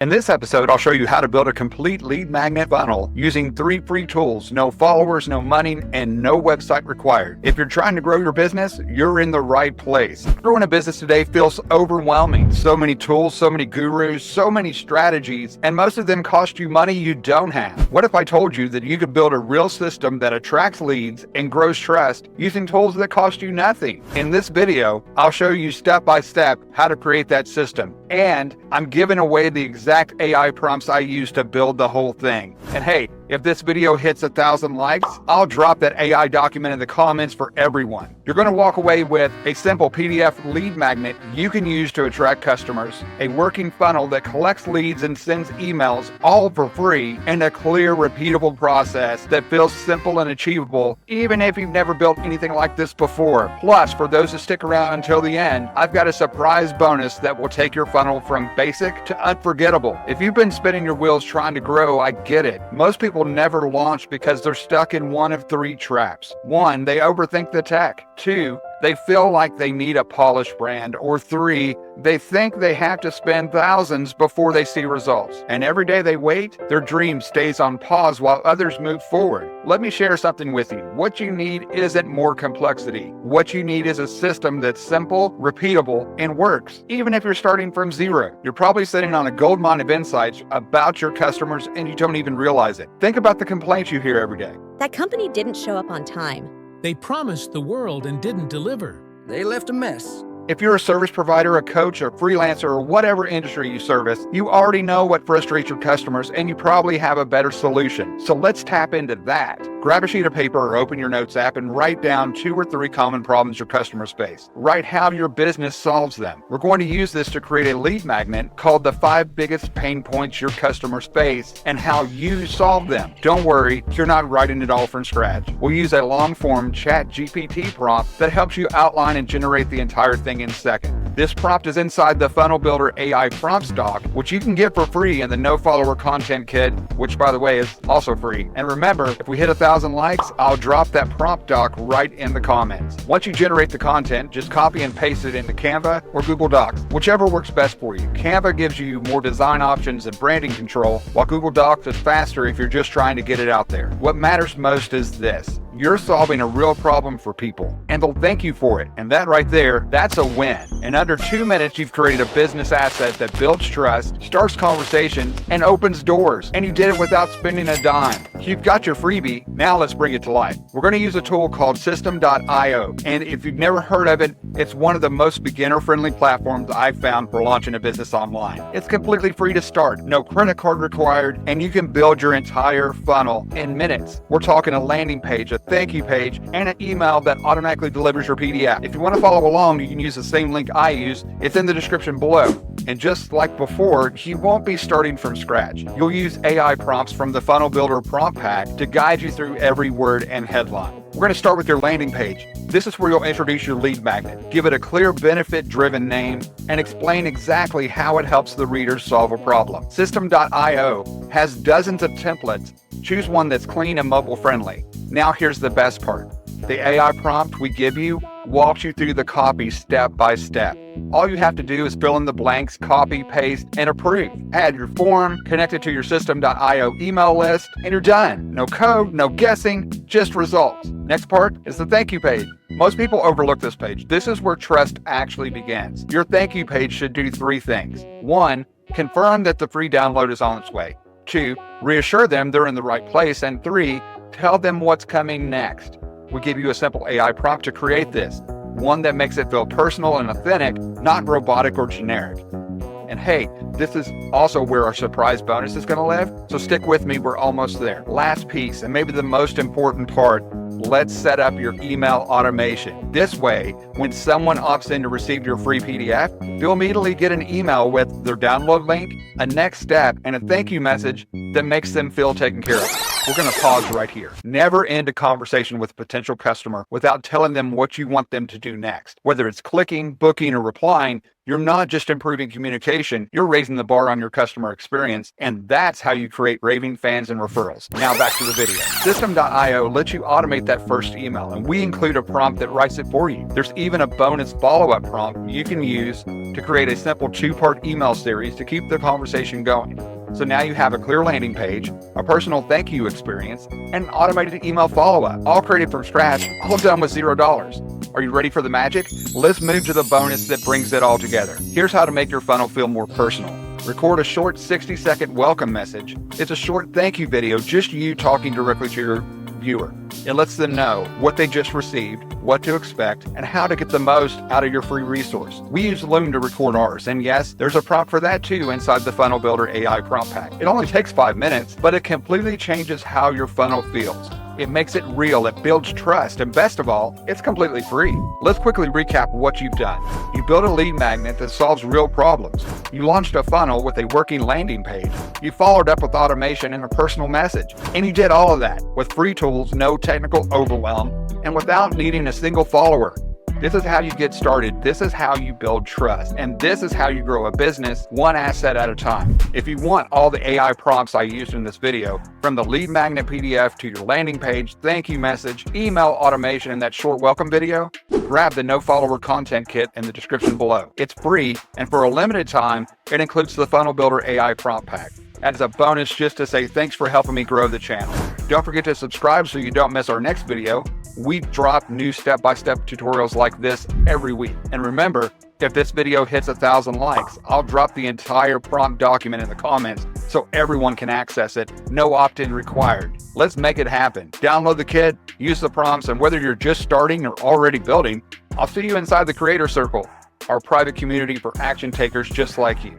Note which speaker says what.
Speaker 1: In this episode, I'll show you how to build a complete lead magnet funnel using 3 free tools, no followers, no money, and no website required. If you're trying to grow your business, you're in the right place. Growing a business today feels overwhelming. So many tools, so many gurus, so many strategies, and most of them cost you money you don't have. What if I told you that you could build a real system that attracts leads and grows trust using tools that cost you nothing? In this video, I'll show you step by step how to create that system. And I'm giving away the exact AI prompts I use to build the whole thing. And hey, if this video hits 1,000 likes, I'll drop that AI document in the comments for everyone. You're going to walk away with a simple PDF lead magnet you can use to attract customers, a working funnel that collects leads and sends emails all for free, and a clear, repeatable process that feels simple and achievable, even if you've never built anything like this before. Plus, for those who stick around until the end, I've got a surprise bonus that will take your funnel from basic to unforgettable. If you've been spinning your wheels trying to grow, I get it. Most people never launch because they're stuck in one of 3 traps. 1, they overthink the tech. 2, they feel like they need a polished brand. Or 3, they think they have to spend thousands before they see results. And every day they wait, their dream stays on pause while others move forward. Let me share something with you. What you need isn't more complexity. What you need is a system that's simple, repeatable, and works. Even if you're starting from zero, you're probably sitting on a gold mine of insights about your customers and you don't even realize it. Think about the complaints you hear every day.
Speaker 2: That company didn't show up on time.
Speaker 3: They promised the world and didn't deliver.
Speaker 4: They left a mess.
Speaker 1: If you're a service provider, a coach, a freelancer, or whatever industry you service, you already know what frustrates your customers and you probably have a better solution. So let's tap into that. Grab a sheet of paper or open your notes app and write down 2 or 3 common problems your customers face. Write how your business solves them. We're going to use this to create a lead magnet called the 5 biggest pain points your customers face and how you solve them. Don't worry, you're not writing it all from scratch. We'll use a long-form ChatGPT prompt that helps you outline and generate the entire thing in seconds. This prompt is inside the Funnel Builder AI prompt stock, which you can get for free in the No Follower Content Kit, which by the way is also free. And remember, if we hit 1,000 likes, I'll drop that prompt doc right in the comments. Once you generate the content, just copy and paste it into Canva or Google Docs, whichever works best for you. Canva gives you more design options and branding control, while Google Docs is faster if you're just trying to get it out there. What matters most is this. You're solving a real problem for people, and they'll thank you for it. And that right there, that's a win. In under 2 minutes, you've created a business asset that builds trust, starts conversations, and opens doors. And you did it without spending a dime. You've got your freebie. Now let's bring it to life. We're going to use a tool called System.io. And if you've never heard of it, it's one of the most beginner-friendly platforms I've found for launching a business online. It's completely free to start, no credit card required, and you can build your entire funnel in minutes. We're talking a landing page, a thank you page, and an email that automatically delivers your PDF. If you want to follow along, you can use the same link I use. It's in the description below. And just like before, you won't be starting from scratch. You'll use AI prompts from the Funnel Builder prompt pack to guide you through every word and headline. We're going to start with your landing page. This is where you'll introduce your lead magnet, give it a clear benefit-driven name, and explain exactly how it helps the reader solve a problem. System.io has dozens of templates. Choose one that's clean and mobile-friendly. Now here's the best part. The AI prompt we give you walks you through the copy step by step. All you have to do is fill in the blanks, copy, paste, and approve. Add your form, connect it to your System.io email list, and you're done. No code, no guessing, just results. Next part is the thank you page. Most people overlook this page. This is where trust actually begins. Your thank you page should do 3 things. 1, confirm that the free download is on its way. 2, reassure them they're in the right place. And 3, tell them what's coming next. We give you a simple AI prompt to create this, one that makes it feel personal and authentic, not robotic or generic. And hey, this is also where our surprise bonus is going to live, so stick with me, we're almost there. Last piece, and maybe the most important part, let's set up your email automation. This way, when someone opts in to receive your free PDF, they'll immediately get an email with their download link, a next step, and a thank you message that makes them feel taken care of. We're going to pause right here. Never end a conversation with a potential customer without telling them what you want them to do next. Whether it's clicking, booking, or replying, you're not just improving communication, you're raising the bar on your customer experience, and that's how you create raving fans and referrals. Now back to the video. System.io lets you automate that first email, and we include a prompt that writes it for you. There's even a bonus follow-up prompt you can use to create a simple 2-part email series to keep the conversation going. So now you have a clear landing page, a personal thank you experience, and an automated email follow-up, all created from scratch, all done with $0. Are you ready for the magic? Let's move to the bonus that brings it all together. Here's how to make your funnel feel more personal. Record a short 60-second welcome message. It's a short thank you video, just you talking directly to your viewer. It lets them know what they just received, what to expect, and how to get the most out of your free resource. We use Loom to record ours, and yes, there's a prompt for that too inside the Funnel Builder AI prompt pack. It only takes 5 minutes, but it completely changes how your funnel feels. It makes it real, it builds trust, and best of all, it's completely free. Let's quickly recap what you've done. You built a lead magnet that solves real problems. You launched a funnel with a working landing page. You followed up with automation and a personal message. And you did all of that with free tools, no technical overwhelm, and without needing a single follower. This is how you get started. This is how you build trust. And this is how you grow a business one asset at a time. If you want all the AI prompts I used in this video, from the lead magnet PDF to your landing page, thank you message, email automation, and that short welcome video, grab the no follower content kit in the description below. It's free, and for a limited time, it includes the Funnel Builder AI prompt pack. As a bonus, just to say thanks for helping me grow the channel. Don't forget to subscribe so you don't miss our next video. We drop new step-by-step tutorials like this every week. And remember, if this video hits 1,000 likes, I'll drop the entire prompt document in the comments so everyone can access it. No opt-in required. Let's make it happen. Download the kit, use the prompts, and whether you're just starting or already building, I'll see you inside the Creator Circle, our private community for action takers just like you.